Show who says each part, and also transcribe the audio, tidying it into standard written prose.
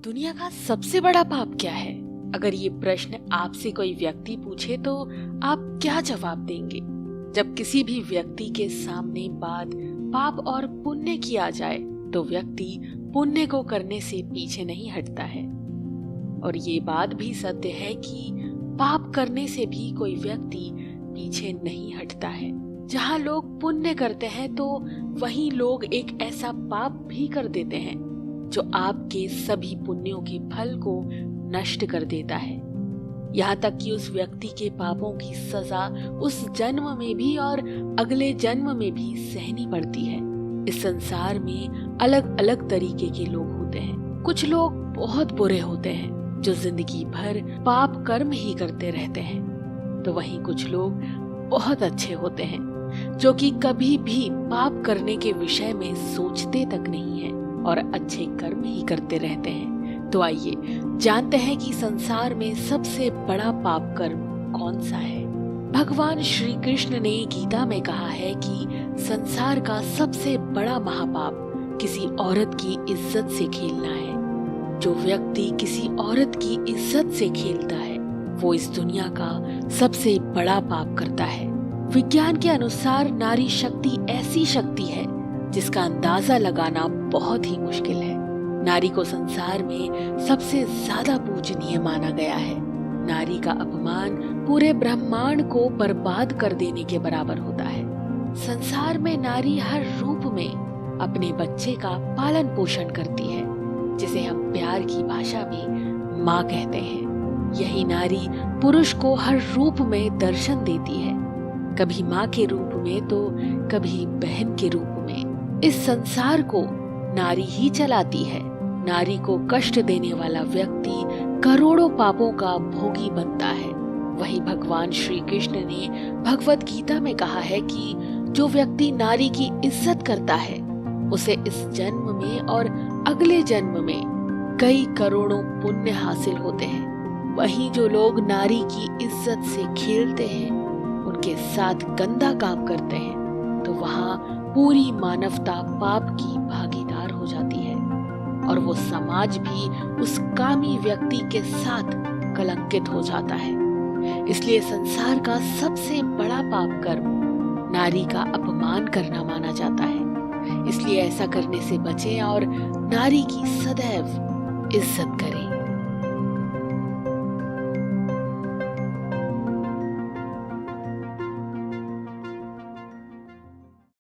Speaker 1: दुनिया का सबसे बड़ा पाप क्या है? अगर ये प्रश्न आपसे कोई व्यक्ति पूछे तो आप क्या जवाब देंगे? जब किसी भी व्यक्ति के सामने बात पाप और पुण्य की आ जाए तो व्यक्ति पुण्य को करने से पीछे नहीं हटता है। और ये बात भी सत्य है कि पाप करने से भी कोई व्यक्ति पीछे नहीं हटता है। जहाँ लोग पुण्य करते हैं तो वहीं लोग एक ऐसा पाप भी कर देते हैं जो आपके सभी पुण्यों के फल को नष्ट कर देता है। यहाँ तक कि उस व्यक्ति के पापों की सजा उस जन्म में भी और अगले जन्म में भी सहनी पड़ती है। इस संसार में अलग अलग तरीके के लोग होते हैं। कुछ लोग बहुत बुरे होते हैं जो जिंदगी भर पाप कर्म ही करते रहते हैं, तो वहीं कुछ लोग बहुत अच्छे होते हैं जो कि कभी भी पाप करने के विषय में सोचते तक नहीं है और अच्छे कर्म ही करते रहते हैं। तो आइए जानते हैं कि संसार में सबसे बड़ा पाप कर्म कौन सा है। भगवान श्री कृष्ण ने गीता में कहा है कि संसार का सबसे बड़ा महापाप किसी औरत की इज्जत से खेलना है। जो व्यक्ति किसी औरत की इज्जत से खेलता है वो इस दुनिया का सबसे बड़ा पाप करता है। विज्ञान के अनुसार नारी शक्ति ऐसी शक्ति है जिसका अंदाजा लगाना बहुत ही मुश्किल है। नारी को संसार में सबसे ज्यादा पूजनीय माना गया है। नारी का अपमान पूरे ब्रह्मांड को बर्बाद कर देने के बराबर होता है। संसार में नारी हर रूप में अपने बच्चे का पालन पोषण करती है, जिसे हम प्यार की भाषा में माँ कहते हैं। यही नारी पुरुष को हर रूप में दर्शन देती है, कभी माँ के रूप में तो कभी बहन के रूप में। इस संसार को नारी ही चलाती है। नारी को कष्ट देने वाला व्यक्ति करोड़ों पापों का भोगी बनता है। वही भगवान श्री कृष्ण ने भगवत गीता में कहा है कि जो व्यक्ति नारी की इज्जत करता है उसे इस जन्म में और अगले जन्म में कई करोड़ों पुण्य हासिल होते हैं। वहीं जो लोग नारी की इज्जत से खेलते हैं, उनके साथ गंदा काम करते हैं, तो वहाँ पूरी मानवता पाप की भागीदार हो जाती है और वो समाज भी उस कामी व्यक्ति के साथ कलंकित हो जाता है। इसलिए संसार का सबसे बड़ा पाप कर्म नारी का अपमान करना माना जाता है। इसलिए ऐसा करने से बचें और नारी की सदैव इज्जत करें।